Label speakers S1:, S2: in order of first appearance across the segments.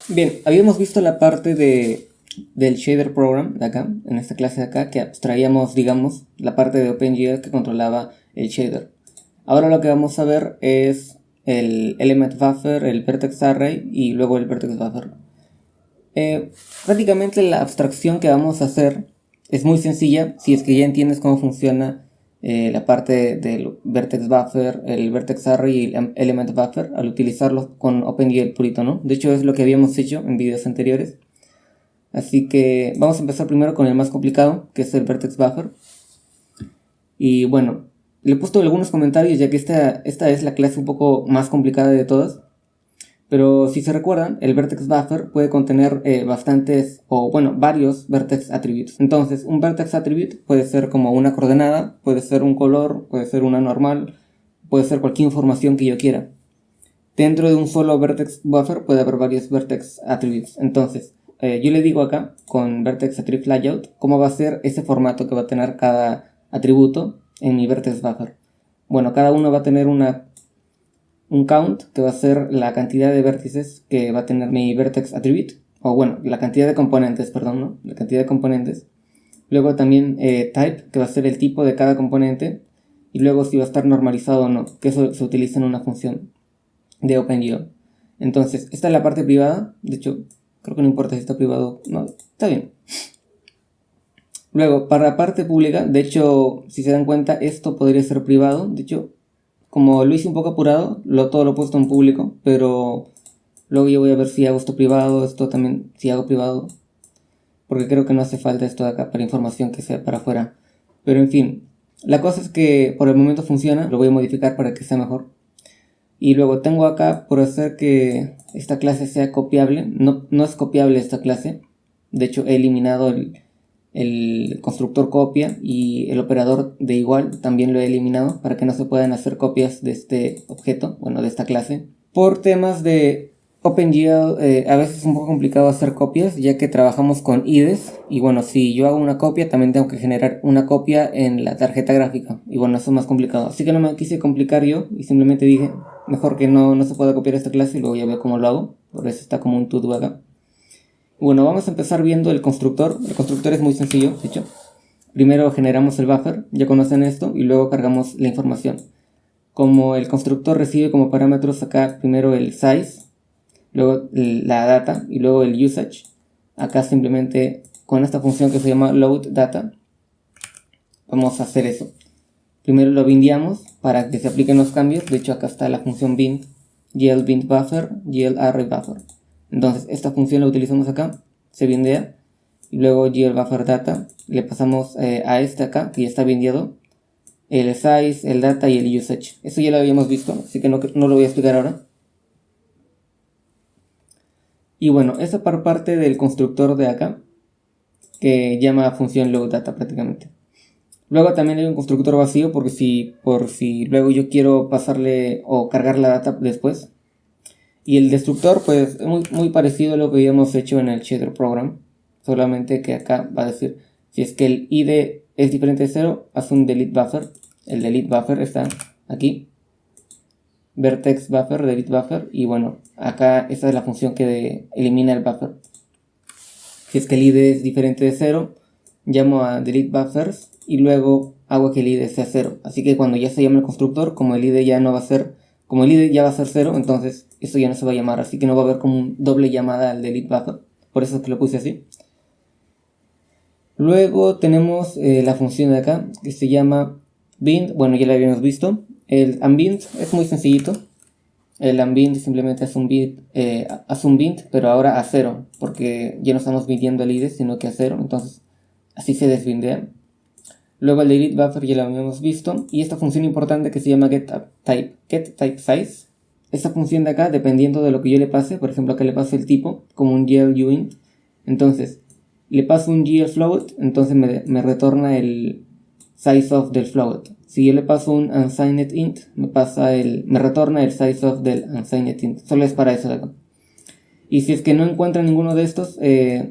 S1: Bien, habíamos visto la parte del shader program de acá, en esta clase de acá, que abstraíamos, digamos, la parte de OpenGL que controlaba el shader. Ahora lo que vamos a ver es el element buffer, el vertex array y luego el vertex buffer. Prácticamente la abstracción que vamos a hacer es muy sencilla si es que ya entiendes cómo funciona la parte del vertex buffer, el vertex array y el element buffer al utilizarlos con OpenGL purito, ¿no? De hecho es lo que habíamos hecho en videos anteriores. Así que vamos a empezar primero con el más complicado, que es el vertex buffer. Y bueno, le he puesto algunos comentarios ya que esta es la clase un poco más complicada de todas. Pero si se recuerdan, el vertex buffer puede contener bastantes, o bueno, varios vertex attributes. Entonces, un vertex attribute puede ser como una coordenada, puede ser un color, puede ser una normal, puede ser cualquier información que yo quiera. Dentro de un solo vertex buffer puede haber varios vertex attributes. Entonces, yo le digo acá, con vertex attribute layout, cómo va a ser ese formato que va a tener cada atributo en mi vertex buffer. Bueno, cada uno va a tener un count, que va a ser la cantidad de vértices que va a tener mi vertex attribute, o bueno, la cantidad de componentes, perdón, ¿no? La cantidad de componentes. Luego también type, que va a ser el tipo de cada componente, y luego si va a estar normalizado o no, que eso se utiliza en una función de OpenGL. Entonces, esta es la parte privada, de hecho, creo que no importa si está privado, no, está bien. Luego, para la parte pública, de hecho, si se dan cuenta, esto podría ser privado, de hecho, como lo hice un poco apurado, todo lo he puesto en público, pero luego yo voy a ver si hago esto privado, esto también, si hago privado, porque creo que no hace falta esto de acá para información que sea para afuera. Pero en fin, la cosa es que por el momento funciona, lo voy a modificar para que sea mejor. Y luego tengo acá por hacer que esta clase sea copiable, no es copiable esta clase, de hecho he eliminado el constructor copia y el operador de igual también lo he eliminado para que no se puedan hacer copias de este objeto, bueno, de esta clase. Por temas de OpenGL, a veces es un poco complicado hacer copias ya que trabajamos con IDEs y bueno, si yo hago una copia también tengo que generar una copia en la tarjeta gráfica y bueno, eso es más complicado, así que no me quise complicar yo y simplemente dije mejor que no se pueda copiar esta clase y luego ya veo cómo lo hago, por eso está como un to-do acá. Bueno, vamos a empezar viendo el constructor. El constructor es muy sencillo, de hecho. Primero generamos el buffer, ya conocen esto, y luego cargamos la información. Como el constructor recibe como parámetros acá primero el size, luego la data y luego el usage. Acá simplemente con esta función que se llama load data, vamos a hacer eso. Primero lo bindeamos para que se apliquen los cambios. De hecho acá está la función bind, gl bind buffer, gl array buffer. Entonces esta función la utilizamos acá, se bindea, y luego gl buffer data, le pasamos a este acá, que ya está bindeado, el size, el data y el usage. Eso ya lo habíamos visto, así que no lo voy a explicar ahora. Y bueno, esa por parte del constructor de acá, que llama función load data prácticamente. Luego también hay un constructor vacío por si luego yo quiero pasarle o cargar la data después. Y el destructor, pues, es muy parecido a lo que habíamos hecho en el shader program. Solamente que acá va a decir, si es que el ID es diferente de 0, haz un delete buffer. El delete buffer está aquí. Vertex buffer, delete buffer. Y bueno, acá esta es la función que elimina el buffer. Si es que el ID es diferente de 0, llamo a delete buffers y luego hago que el ID sea 0. Así que cuando ya se llame el constructor, como el ID ya no va a ser... Como el ID ya va a ser 0, entonces esto ya no se va a llamar, así que no va a haber como un doble llamada al delete buffer. Por eso es que lo puse así. Luego tenemos la función de acá, que se llama bind. Bueno, ya la habíamos visto. El unbind es muy sencillito. El unbind simplemente hace un bind, pero ahora a 0, porque ya no estamos bindiendo el ID, sino que a 0, entonces así se desbindea. Luego el delete buffer ya lo habíamos visto. Y esta función importante que se llama getTypeSize. Esta función de acá, dependiendo de lo que yo le pase, por ejemplo acá le paso el tipo, como un GLUint. Entonces, le paso un GLFloat, entonces me retorna el sizeOf del float. Si yo le paso un unsignedInt, me retorna el sizeOf del unsignedInt. Solo es para eso de acá. Y si es que no encuentra ninguno de estos,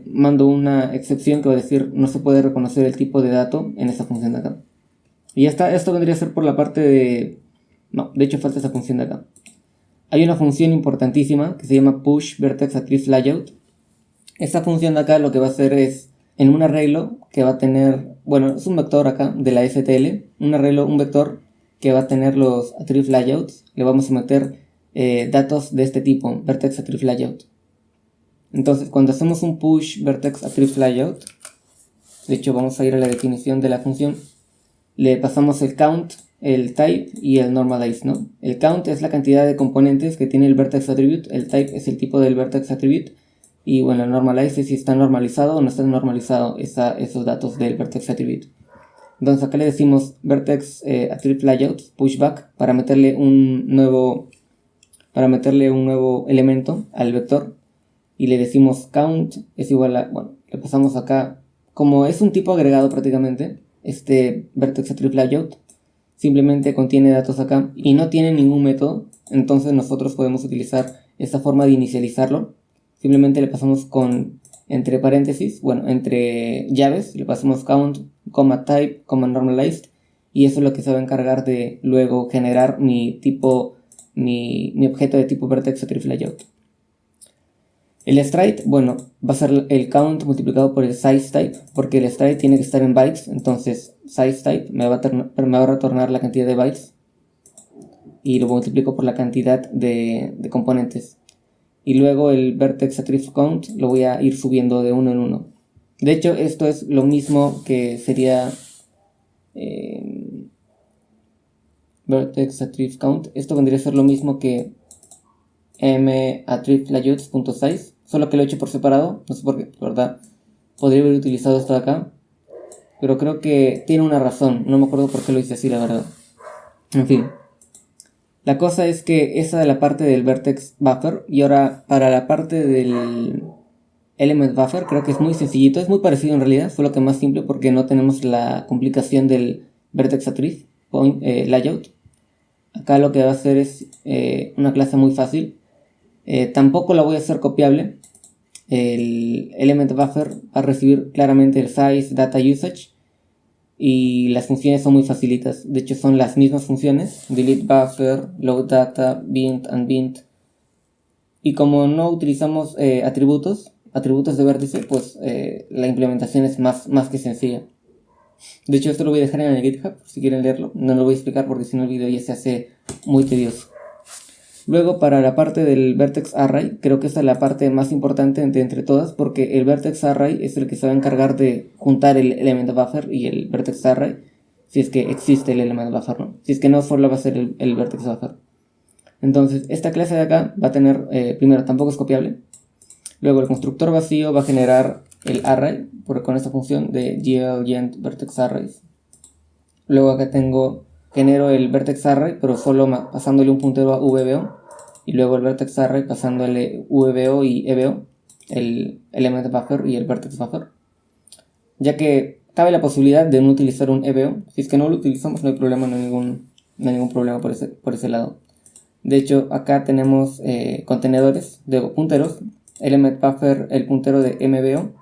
S1: mando una excepción que va a decir no se puede reconocer el tipo de dato en esta función de acá. Y ya está, esto vendría a ser por la parte de... No, de hecho falta esa función de acá. hay una función importantísima que se llama push vertex attribute layout. Esta función de acá lo que va a hacer es, en un arreglo que va a tener, bueno, es un vector acá de la STL, un vector que va a tener los attribute layouts, le vamos a meter datos de este tipo, vertex attribute layout. Entonces, cuando hacemos un push vertex attribute layout, de hecho vamos a ir a la definición de la función, le pasamos el count, el type y el normalize, ¿no? El count es la cantidad de componentes que tiene el vertex attribute, el type es el tipo del vertex attribute, y bueno, el normalize es si está normalizado o no está normalizado esos datos del vertex attribute. Entonces acá le decimos vertex attribute layout pushback para meterle un nuevo elemento al vector, y le decimos count es igual a, bueno, le pasamos acá, como es un tipo agregado prácticamente, este vertex attribute layout simplemente contiene datos acá y no tiene ningún método, entonces nosotros podemos utilizar esta forma de inicializarlo. Simplemente le pasamos entre paréntesis, bueno, entre llaves, le pasamos count, type, normalized, y eso es lo que se va a encargar de luego generar mi objeto de tipo vertex attribute layout. El stride, bueno, va a ser el count multiplicado por el size type, porque el stride tiene que estar en bytes, entonces size type me va a retornar la cantidad de bytes y lo multiplico por la cantidad de componentes. Y luego el vertex attribute count lo voy a ir subiendo de uno en uno. De hecho, esto es lo mismo que sería vertex attribute count. Esto vendría a ser lo mismo que mattribute_layouts.size, solo que lo he hecho por separado. No sé por qué, la verdad. Podría haber utilizado esto de acá, pero creo que tiene una razón. No me acuerdo por qué lo hice así, la verdad. En fin. La cosa es que esa de la parte del vertex buffer, y ahora para la parte del element buffer creo que es muy sencillito, es muy parecido en realidad, solo que más simple porque no tenemos la complicación del vertex attribute layout. Acá lo que va a hacer es una clase muy fácil, tampoco la voy a hacer copiable. El element buffer va a recibir claramente el size, data usage, y las funciones son muy facilitas. De hecho son las mismas funciones, delete buffer, load data, bint and bint. Y como no utilizamos atributos de vértice, pues la implementación es más que sencilla. De hecho esto lo voy a dejar en el GitHub si quieren leerlo. No lo voy a explicar porque si no el video ya se hace muy tedioso. Luego para la parte del vertex array, creo que esta es la parte más importante entre todas, porque el vertex array es el que se va a encargar de juntar el element buffer y el vertex array, si es que existe el element buffer, ¿no? Si es que no, solo va a ser el vertex buffer. Entonces esta clase de acá va a tener, primero, tampoco es copiable. Luego el constructor vacío va a generar el array con esta función de glGent vertex arrays. Luego acá genero el vertex array, pero solo pasándole un puntero a VBO, y luego el vertex array pasándole VBO y EBO, el element buffer y el vertex buffer, ya que cabe la posibilidad de no utilizar un EBO. Si es que no lo utilizamos no hay problema, no hay ningún problema por ese lado. De hecho acá tenemos contenedores de punteros, element buffer, el puntero de MBO,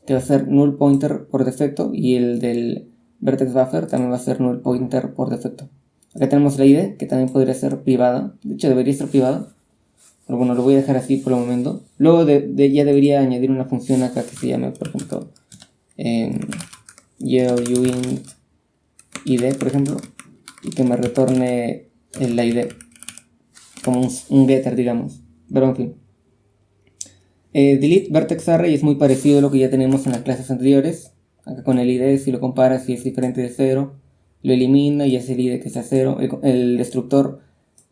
S1: que va a ser null pointer por defecto, y el del vertex buffer también va a ser null pointer por defecto. Acá tenemos la ID, que también podría ser privada. De hecho debería ser privada, pero bueno, lo voy a dejar así por el momento. Luego ya debería añadir una función acá que se llame, por ejemplo, uint id, por ejemplo, y que me retorne la ID como un getter, digamos. Pero en fin, delete vertex array es muy parecido a lo que ya tenemos en las clases anteriores. Acá con el id, si lo comparas, si es diferente de 0, lo elimina y es el id que sea 0. El destructor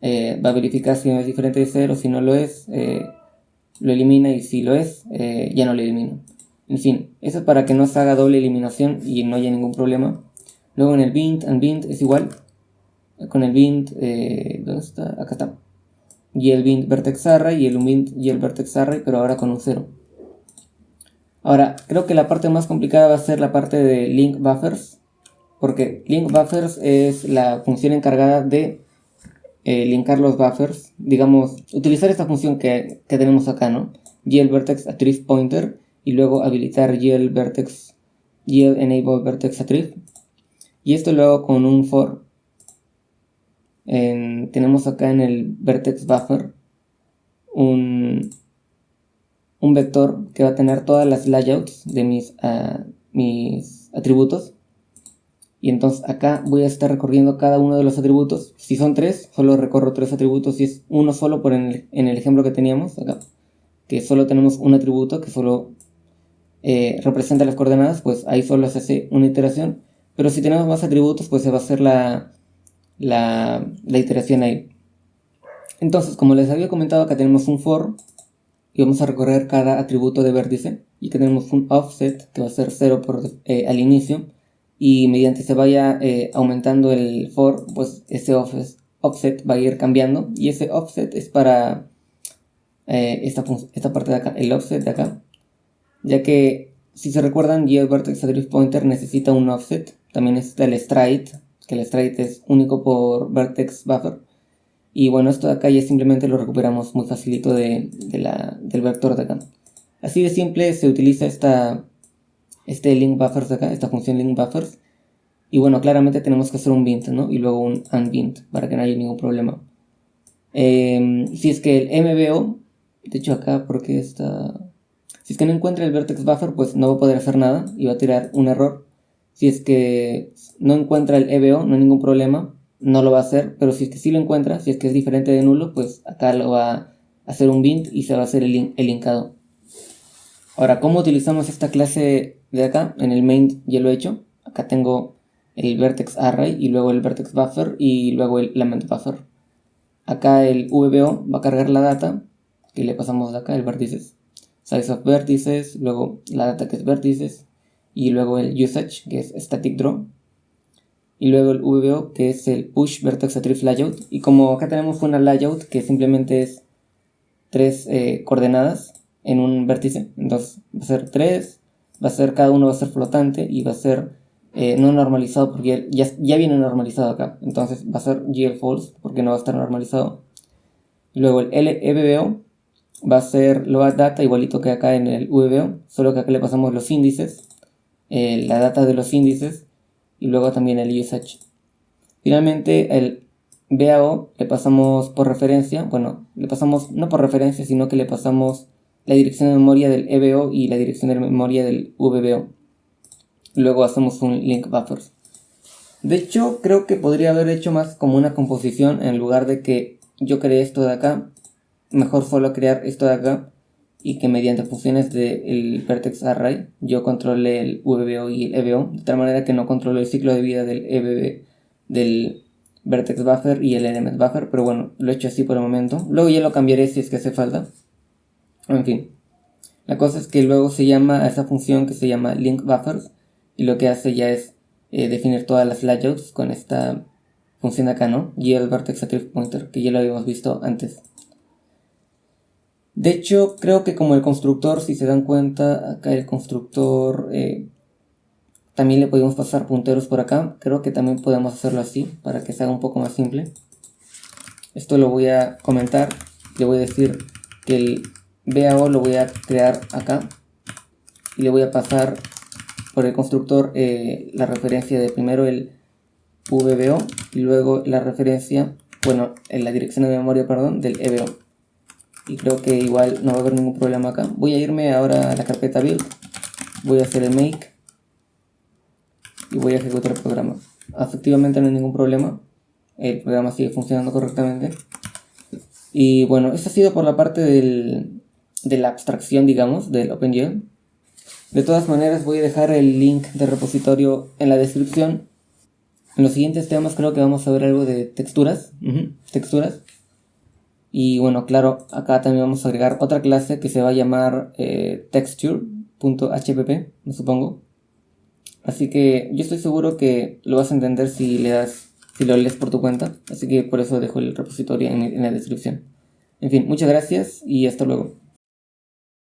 S1: va a verificar si no es diferente de 0, si no lo es, lo elimina, y si lo es, ya no lo elimina. En fin, eso es para que no se haga doble eliminación y no haya ningún problema. Luego en el bint and bint es igual. Con el bint, ¿dónde está? Acá está. Y el bint vertex array y el bint y el vertex array, pero ahora con un 0. Ahora, creo que la parte más complicada va a ser la parte de link buffers, porque link buffers es la función encargada de linkar los buffers, digamos, utilizar esta función que tenemos acá, ¿no? GL vertex attribute pointer, y luego habilitar GL enable vertex attribute, y esto lo hago con un for. Tenemos acá en el vertex buffer un vector que va a tener todas las layouts de mis atributos. Y entonces acá voy a estar recorriendo cada uno de los atributos. Si son 3, solo recorro 3 atributos. Si es uno solo, en el ejemplo que teníamos acá, que solo tenemos un atributo que solo representa las coordenadas, pues ahí solo se hace una iteración. Pero si tenemos más atributos, pues se va a hacer la iteración ahí. Entonces, como les había comentado, acá tenemos un for y vamos a recorrer cada atributo de vértice. Y que tenemos un offset que va a ser 0 al inicio. Y mediante se vaya aumentando el for, pues ese offset va a ir cambiando. Y ese offset es para esta parte de acá, el offset de acá. Ya que, si se recuerdan, GeoVertexAdriftPointer necesita un offset. También necesita el stride, que el stride es único por vertex buffer. Y bueno, esto de acá ya simplemente lo recuperamos muy facilito del vector de acá. Así de simple se utiliza este link buffers de acá, esta función link buffers. Y bueno, claramente tenemos que hacer un bint, ¿no? Y luego un unbint para que no haya ningún problema. Si es que el MBO, de hecho acá, porque está... Si es que no encuentra el vertex buffer, pues no va a poder hacer nada y va a tirar un error. Si es que no encuentra el EBO, no hay ningún problema, no lo va a hacer. Pero si es que sí lo encuentra, si es que es diferente de nulo, pues acá lo va a hacer un bint y se va a hacer el linkado. Ahora, ¿cómo utilizamos esta clase de acá? En el main ya lo he hecho. Acá tengo el vertex array y luego el vertex buffer y luego el element buffer. Acá el VBO va a cargar la data que le pasamos de acá, el vértices. Size of vertices, luego la data que es vértices, y luego el usage que es static draw, y luego el VBO que es el push vertex attrib layout. Y como acá tenemos una layout que simplemente es 3 coordenadas en un vértice, entonces va a ser 3, cada uno va a ser flotante y va a ser no normalizado porque ya viene normalizado acá, entonces va a ser GL false porque no va a estar normalizado. Luego el LEBBO va a ser load data igualito que acá en el VBO, solo que acá le pasamos los índices, la data de los índices y luego también el usage. Finalmente el BAO le pasamos por referencia, bueno, le pasamos no por referencia, sino que le pasamos la dirección de memoria del EBO y la dirección de memoria del VBO. Luego hacemos un link buffers. De hecho, creo que podría haber hecho más como una composición en lugar de que yo creé esto de acá. Mejor solo crear esto de acá y que mediante funciones del vertex array yo controle el VBO y el EBO, de tal manera que no controlo el ciclo de vida del vertex buffer y el element buffer, pero bueno, lo he hecho así por el momento. Luego ya lo cambiaré si es que hace falta. En fin, la cosa es que luego se llama a esa función que se llama link buffers y lo que hace ya es definir todas las layouts con esta función de acá, ¿no? GeoVertexAdriftPointer, que ya lo habíamos visto antes. De hecho, creo que como el constructor, si se dan cuenta, acá el constructor también le podemos pasar punteros por acá. Creo que también podemos hacerlo así para que se haga un poco más simple. Esto lo voy a comentar. Le voy a decir que el BAO lo voy a crear acá y le voy a pasar por el constructor la referencia de primero el VBO y luego la referencia, bueno, en la dirección de memoria, perdón, del EBO. Y creo que igual no va a haber ningún problema acá. Voy a irme ahora a la carpeta build, voy a hacer el make y voy a ejecutar el programa. Efectivamente no hay ningún problema, el programa sigue funcionando correctamente. Y bueno, esto ha sido por la parte de la abstracción, digamos, del OpenGL. De todas maneras voy a dejar el link de repositorio en la descripción. En los siguientes temas creo que vamos a ver algo de texturas. Texturas. Y bueno, claro, acá también vamos a agregar otra clase que se va a llamar texture.hpp, me supongo. Así que yo estoy seguro que lo vas a entender si lo lees por tu cuenta. Así que por eso dejo el repositorio en la descripción. En fin, muchas gracias y hasta luego.